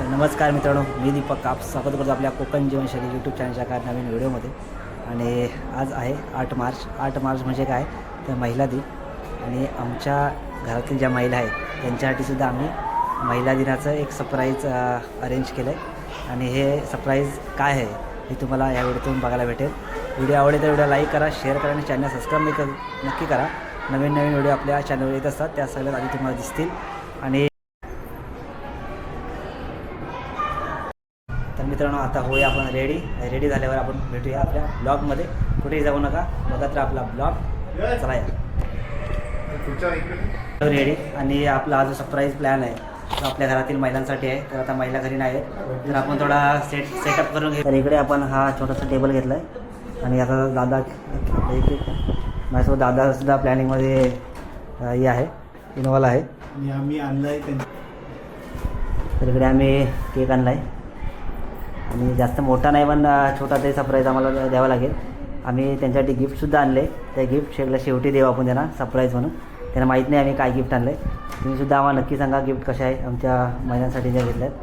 नमस्कार मित्रांनो, मी दीपक. आप स्वागत करतो आपल्या कोकण जीवनशैली यूट्यूब चॅनलच्या काय नवीन व्हिडिओमध्ये. आणि आज आहे 8 मार्च. 8 मार्च म्हणजे काय तर महिला दिन. आणि आमच्या घरातील ज्या महिला आहेत त्यांच्यासाठीसुद्धा आम्ही महिला दिनाचं एक सरप्राईज अरेंज केलं आहे. आणि हे सरप्राईज काय आहे हे तुम्हाला या व्हिडिओतून बघायला भेटेल. व्हिडिओ आवडेल तर व्हिडिओ लाईक करा, शेअर करा आणि चॅनल सबस्क्राईब नक्की करा. नवीन व्हिडिओ आपल्या चॅनलवर येत असतात, त्या सगळ्यात आधी तुम्हाला दिसतील. आणि तर मित्रांनो, आता होऊया आपण रेडी झाल्यावर आपण भेटूया आपल्या ब्लॉगमध्ये. कुठेही जाऊ नका, बघत राहा आपला ब्लॉग. चला या रेडी. आणि आपला हा जो सरप्राईज प्लॅन आहे तो आपल्या घरातील महिलांसाठी आहे. तर आता महिला घरी नाही आहेत, तर आपण थोडा सेटअप करून घेऊ. तर इकडे आपण हा छोटासा टेबल घेतला आहे. आणि आता दादा माझ्यासोबत दादासुद्धा प्लॅनिंगमध्ये हे आहे, इन्व्हॉल्व आहे. आणि आम्ही आणलं आहे. तर इकडे आम्ही केक आणला आहे. आणि जास्त मोठा नाही, पण छोटा तरी सरप्राईज आम्हाला द्यावा लागेल. आम्ही त्यांच्यासाठी गिफ्टसुद्धा आणले. त्या गिफ्ट शेवटी देऊ आपण त्यांना सरप्राईज म्हणून. त्यांना माहीत नाही आम्ही काय गिफ्ट आणलं आहे. तुम्हीसुद्धा आम्हाला नक्की सांगा गिफ्ट कशा आहे आमच्या महिलांसाठी ज्या घेतल्या आहेत.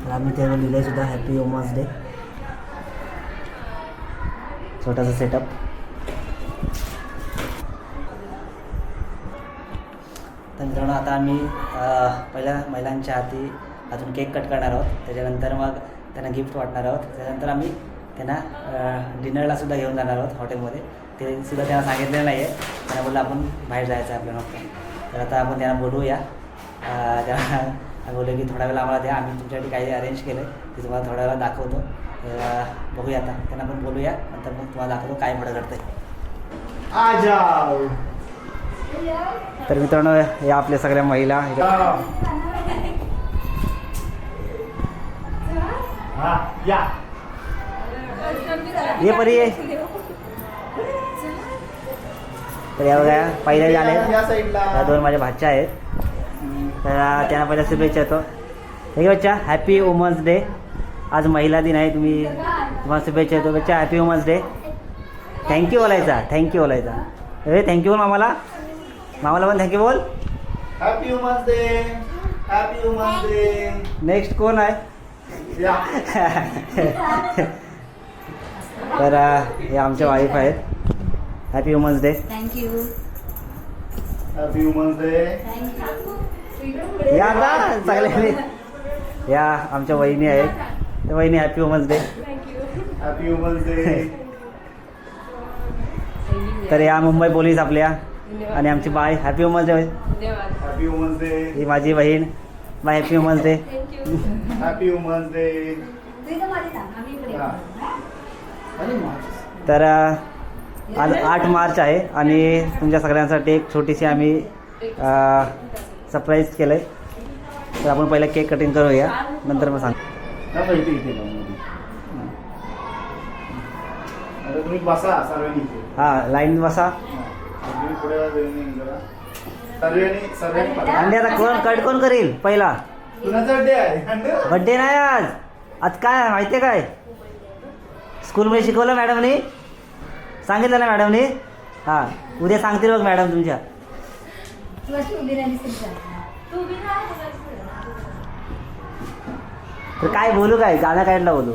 तर आम्ही त्यावर लिहिलं आहे सुद्धा हॅपी वुमन्स डे. छोटासा सेटअप. तर मित्रांनो, आता आम्ही पहिल्या महिलांच्या हाती अजून केक कट करणार आहोत. त्याच्यानंतर मग त्यांना गिफ्ट वाटणार आहोत. त्याच्यानंतर आम्ही त्यांना डिनरलासुद्धा घेऊन जाणार आहोत हॉटेलमध्ये. ते सुद्धा त्यांना सांगितलेलं नाही आहे. त्यांना बोललं आपण बाहेर जायचं आहे आपल्याला फक्त. तर आता आपण त्यांना बोलवूया. त्यांना बोललो की थोड्या वेळा आम्हाला द्या, आम्ही तुमच्यासाठी काही अरेंज केलं आहे ते तुम्हाला थोड्या वेळा दाखवतो. बघूया आता, त्यांना पण बोलूया. नंतर मग तुम्हाला दाखवतो काय पुढं घडतं आहे. तर मित्रांनो, या आपल्या सगळ्या महिला. ये परी ये. तर या बघा पहिल्या आले, या दोन माझ्या भाच्या आहेत. तर त्यांना पहिल्या शुभेच्छा येतो. हे बच्चा, हॅपी वुमन्स डे. आज महिला दिन आहे. तुम्हाला शुभेच्छा येतो बच्चा, हॅपी वुमन्स डे. थँक्यू बोलायचा, थँक्यू बोलायचा. अरे थँक्यू बोल मामाला पण थँक्यू बोल. Happy women's day, happy women's day. Next कोण आहे? तर हे आमच्या वाईफ आहेत. Happy women's day. Thank you. Happy women's day. या आता सगळ्यांनी. या आमच्या वहिनी आहेत. तर वहिनी happy women's day. Happy women's day. तर या मुंबई पोलीस आपल्या. आणि आमची बाय happy women's day. Happy women's day. ही माझी बहीण बाय, happy women's day. Happy women's day. तर आज 8 मार्च आहे आणि तुमच्या सगळ्यांसाठी एक छोटीशी आम्ही सरप्राईज केलं आहे. तर आपण पहिला केक कटिंग करूया, नंतर मग सांग. तुम्ही बसा सर्वांनी. हां, लाईन बसा. अंडे आता कोण करील पहिला? बड्डे नाही आज. आज काय माहिती आहे काय, स्कूलमध्ये शिकवलं मॅडमनी, सांगितलं ना मॅडमनी. हां, उद्या सांगतील बघ मॅडम तुमच्या. तर काय बोलू, काय गाणं काढला बोलू.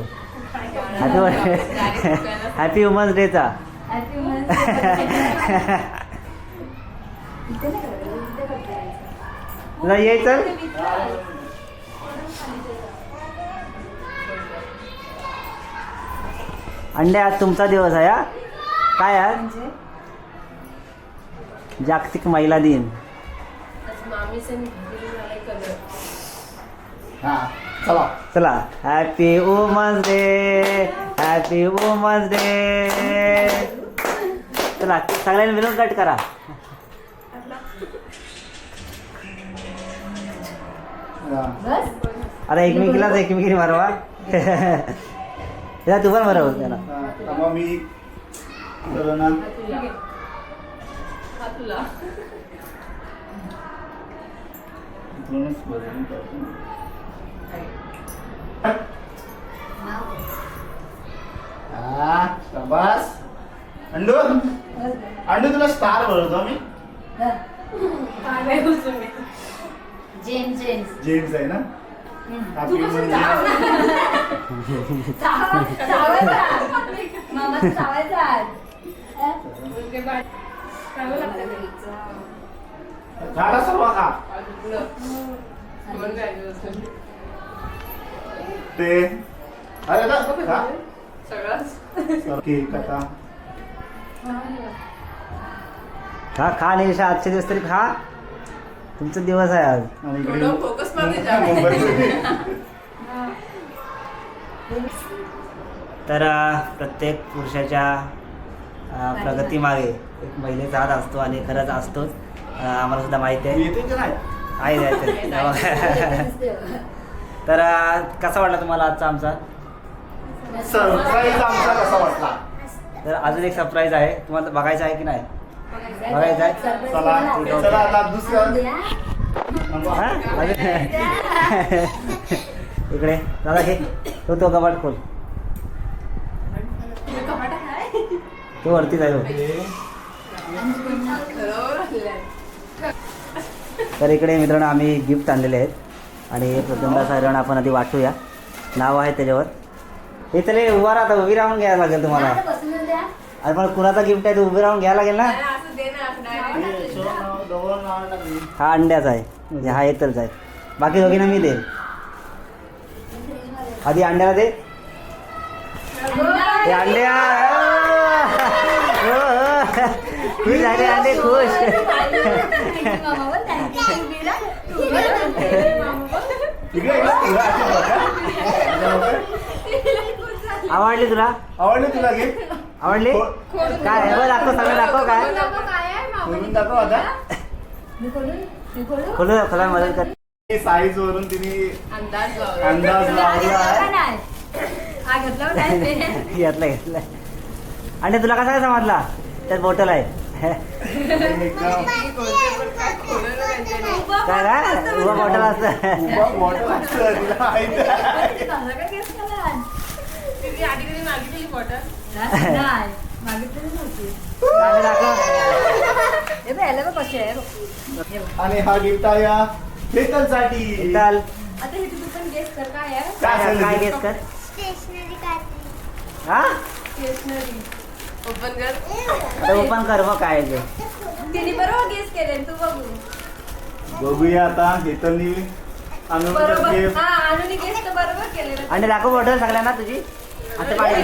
हॅपी वुमन्स डेचा. तुला यायचं. अंडे, आज तुमचा दिवस आहे. काय आज जागतिक महिला दिन. चला, happy women's day, happy women's day. चला सगळ्यांनी मिळून कट करा. आता एकमेकीने मारवा. तू पण बरोबर त्याला. मी शाबास. अंडू अंडू तुला स्टार बोलतो मी. जेम्स जेम्स आहे ना तू Happy कसं birthday. मामा चावायचा झाडा सर्व खा ते अरे ना खा केक आता खा निशा आजचे दिवस तरी खा तुमचा दिवस आहे आज आणि इकडे मुंबईमध्ये तर प्रत्येक पुरुषाच्या प्रगतीमागे एक महिलेचा हात असतो आणि खरंच असतोच आम्हाला सुद्धा माहिती आहे येते की नाही तर कसा वाटला तुम्हाला आजचा आमचा सरप्राईज आमचा कसा वाटला तर अजून एक सरप्राईज आहे तुम्हाला बघायचं आहे की नाही बघायचं आहे चला आता दुसरं हा? इकडे दादा घे तो कपाट खोल तो वरती जाईल तर इकडे मित्रांनो आम्ही गिफ्ट आणलेले आहेत आणि प्रथमदा साधारण आपण आधी वाटूया नाव आहे त्याच्यावर हे चले उभा राहता उभी राहून घ्यायला लागेल तुम्हाला अरे पण कुणाचा गिफ्ट आहे तो उभी राहून घ्यायला लागेल ना हा अंड्याचा आहे म्हणजे हा येतच आहे बाकी दोघींना मी दे आधी अंड्याला दे हे अंड्या खुश झाले अंडे खुश आवडली तुला आवडले तुला गिफ्ट आवडली काय आहे बरं दाखव सगळं दाखव काय म्हणून दाखव आता खोलू खोला मदत कर साईज वरून तिने अंदाज लावला आहे घेतलं घेतलं आणि तुला कसा समजला त्यात बॉटल आहे एकदम काय का उभा बॉटल असतं बॉटल असतं तिला माहिती आहे. आणि दाखव आणि हा गिफ्ट आहे या हेतलसाठी चाल आता हे तू पण गेस कर काय आहे काय काय गेस कर हा ओपन कर आता ओपन कर मग काय आहे ते तिने बरोबर गेस केले तू बघू बघूया आता हेतलनी आणून बरोबर गिफ्ट हा अनुने गेस तर बरोबर केलेलं आणि दाखव बॉटल सगळ्यांना तुझी आता पाणी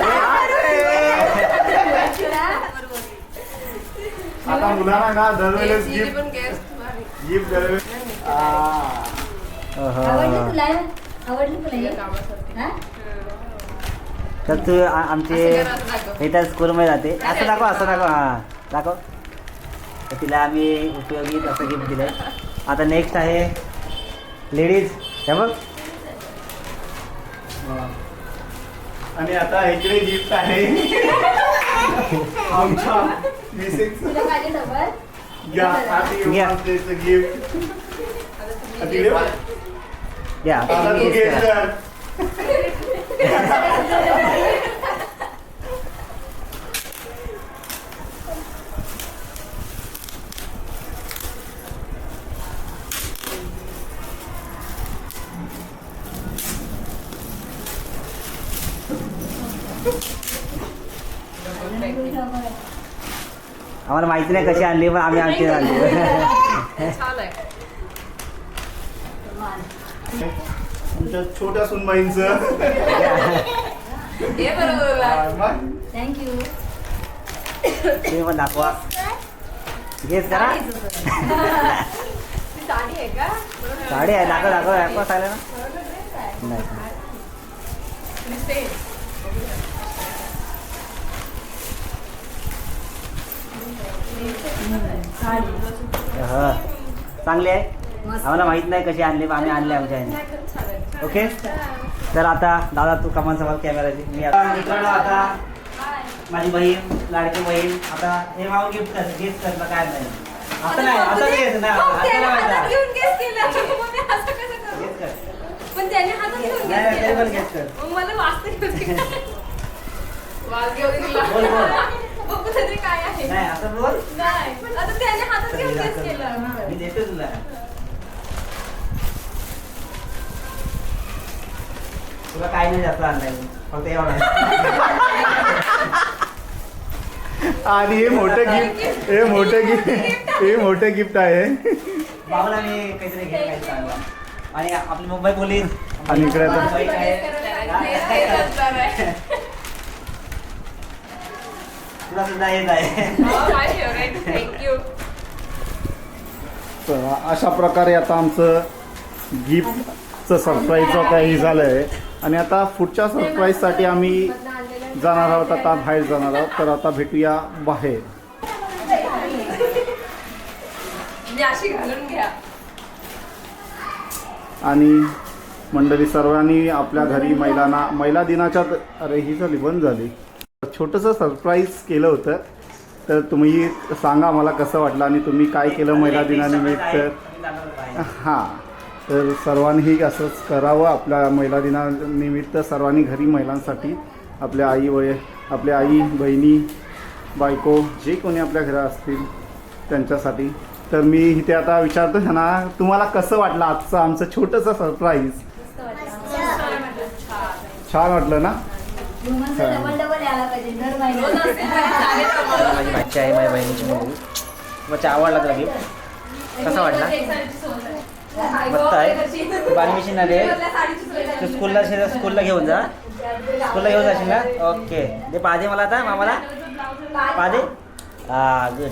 आता मुलांना ना दरवेळेस गिफ्ट गिफ्ट दरवेळेस आवडली तुला हा? तर तू आमचे इथं स्कूलमध्ये जाते असं दाखव हां दाखव तर तिला आम्ही उपयोगी असं गिफ्ट दिलं आता नेक्स्ट आहे लेडीज हे बघ आणि आता इकडे गिफ्ट आहे आमच्या मिसेस तुला पाहिजे डबल या हॅपी घ्या. बर्थडेचं गिफ्ट तिकडे बघ. या आता तू घे तर. आम्हाला माहिती नाही कशी आणली पण आम्ही आमची आणली आमच्या छोट्या सुनबाईंचं थँक्यू तुम्ही पण दाखवा गेस करा साडी आहे का साडी आहे दाखव चालेल ना नाही हा चांगली आहे आम्हाला माहित नाही कशी आणली पण आम्ही आणली आमच्या ह्याने ओके तर आता दादा तू कमान सवाल कॅमेराची मी आता मित्रांनो आता माझी बहीण लाडकी बहीण आता हे मागून गिफ्ट कर गिफ्ट करता काय नाही असं नाही असं घ्यायचं नाही असं नाही घेऊन गेस केलं मग मी असं कसं करू गेस कर पण त्याने हातात घेऊन नाही गेस तरी पण केलं गेस कर मग मला वाचते वाज घेऊन बोल बोल बघू तरी काय आहे नाही असं बोल नाही आता त्याने हातात घेऊन गेस केलं मी देते तुला तुला काय नाही जास्त आणलाय फक्त एवढं. आणि हे मोठं गिफ्ट आहे. बाबाला मी काहीतरी घ्यायचं आणलं. आणि आपली मुंबई पोलीस आणि इकडे आता तुला सुद्धा येत आहे. थँक्यू. तर अशा प्रकारे आता आमचं गिफ्टचं सरप्राईजचं काही झालं आहे. आणि आता पुढच्या सरप्राईजसाठी आम्ही जाणार आहोत, आता बाहेर जाणार आहोत. तर आता भेटूया बाहेर. अशी घालून घ्या. आणि मंडळी सर्वांनी आपल्या घरी महिला दिनाच्या अरे ही झाली बंद झाली छोटंसं सरप्राईज केलं होतं. तर तुम्ही सांगा मला कसं वाटलं आणि तुम्ही काय केलं महिला दिनानिमित्त. हां, तर सर्वांनी असंच करावं. आपल्या महिला दिनानिमित्त सर्वांनी घरी महिलांसाठी आपल्या आई बहिणी बायको जे कोणी आपल्या घरात असतील त्यांच्यासाठी. तर मी इथे आता विचारतो ना, तुम्हाला कसं वाटलं आजचं आमचं छोटंसं सरप्राईज. छान वाटलं ना. माझी भाची आहे, माझ्या बहिणीची मुलगी. मला आवडला तुला गिफ्ट कसा वाटला. मस्त आहे. बालमिशन आले तू स्कूलला घेऊन जा. स्कूलला घेऊन जाशील ना. ओके दे पादे मला आता मामाला पादे. हा गुड.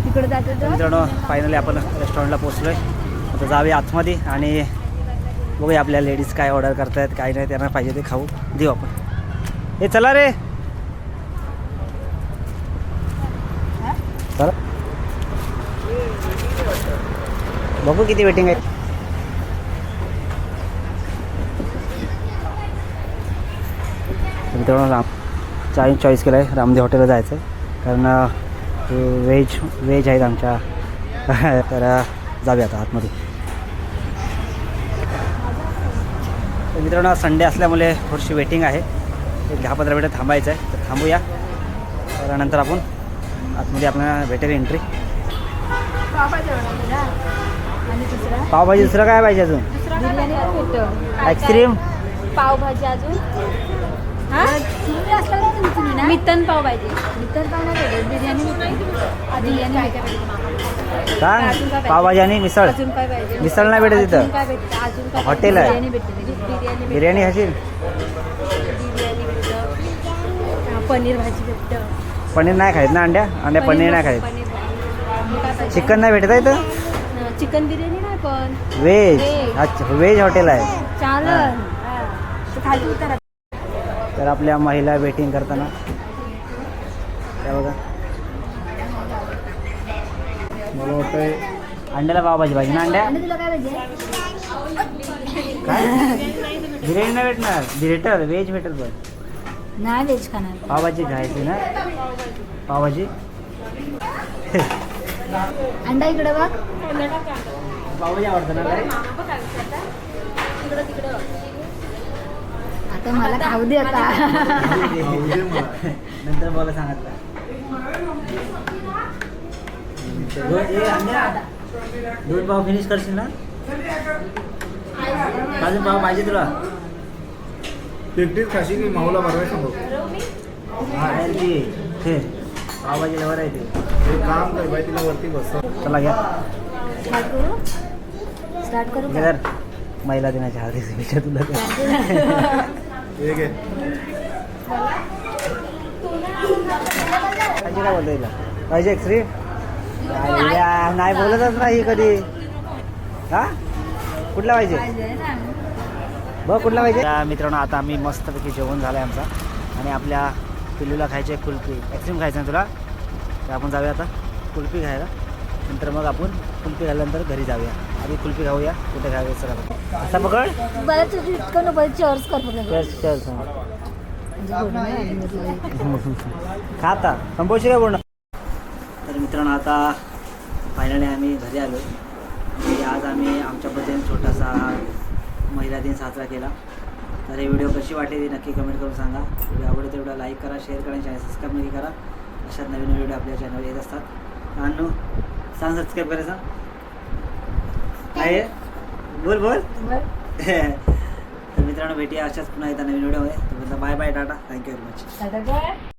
तिकडे जातो. मित्रांनो फायनली आपण रेस्टॉरंटला पोचलो आहे. आता जाऊया आतमध्ये आणि बघूया आपल्या लेडीज काय ऑर्डर करतायत काय नाही. त्यांना पाहिजे ते खाऊ देऊ आपण. हे चला रे चला बघू किती वेटिंग आहे. मित्रांनो चाय चॉईस केलं आहे. रामदेव हॉटेलला जायचं आहे कारण व्हेज आहेत आमच्या. तर जाऊया आता आतमध्ये. तर मित्रांनो संडे असल्यामुळे थोडीशी वेटिंग आहे. एक 10-15 मिनिटं थांबायचं आहे. तर थांबूया. तर नंतर आपण आतमध्ये आपल्याला भेटेल एंट्री. पावभाजी दुसरं काय पाहिजे अजून. आईस्क्रीम पावभाजी अजून मितन पाव पाहिजे. मितन पाव नाही पाहिजे. बिर्याणी सांग. पावभाजी आणि मिसळ. अजून काय पाहिजे. मिसळ नाही भेटत तिथं. काय भेटतं अजून काय. हॉटेल आहे. बिर्याणी भेटते. बिर्याणी खाशील. बिर्याणी भेटतं. पनीर भाजी भेटतं. पनीर नाही खायत ना. अंड्या पनीर नाही खायत. चिकन नाही भेटत आहे इथं. चिकन बिर्याणी नाही पण व्हेज. अच्छा व्हेज हॉटेल आहे. चालेल. खाली उतरा. तर आपल्या महिला वेटिंग करताना काय बघा. मला वाटतंय अंड्याला पावभाजी पाहिजे ना. अंड्या तुला काय पाहिजे. काय बिर्याणी नाही भेटणार. भेटेल व्हेज भेटेल पण नाही व्हेज खाणार. पावभाजी खायची ना. पावभाजी अंडा इकडे बघ. पावभाजी आवडतं ना. काय आता मला खाऊ दे आता. नंतर मला सांगितलं. दोन पाव फिनिश करशील ना. अजून पाव पाहिजे तुला. एकटीच खाशी की माऊला बरवाय सांगू. पावभाजी लवर आहे ते. एक काम कर बाई तिला वरती बस. चला घ्या. स्टार्ट करू का? तर महिला दिनाच्या हार्दिक शुभेच्छा तुला. एक आहे पाहिजे काय बोलतो तिला. पाहिजे श्री नाही बोलतच नाही कधी. हा कुठला पाहिजे बघ कुठला पाहिजे. मित्रांनो आता आम्ही मस्तपैकी जेवण झालं आहे आमचा. आणि आपल्या पिल्लूला खायचे कुल्फी. आईस्क्रीम खायचं ना तुला. तर आपण जाऊया आता कुल्फी खायला. नंतर मग आपण कुल्फी खाल्ल्यानंतर घरी जाऊया. आधी कुल्फी खाऊया. कुठे खाऊया सर. असा पकड. बरं तुझी इतकं नको चर्च कर. चर्च खाता संपवशी काय पूर्ण. तर मित्रांनो आता फायनली आम्ही घरी आलो आणि आज आम्ही आमच्या पद्धतीने छोटासा महिला दिन साजरा केला. तर हे व्हिडिओ कशी वाटली ती नक्की कमेंट करून सांगा. व्हिडिओ आवडते तेवढा लाईक करा, शेअर करा, चॅनल सबस्क्राईब नक्की करा. अशात नवीन व्हिडिओ आपल्या चॅनलवर येत असतात. अनु सांग सबस्क्राईब करायचा काय बोल बोल. तर मित्रांनो भेटूया अशाच पुन्हा एकदा नवीन व्हिडिओमध्ये. Bye bye ta-ta. Thank you very much.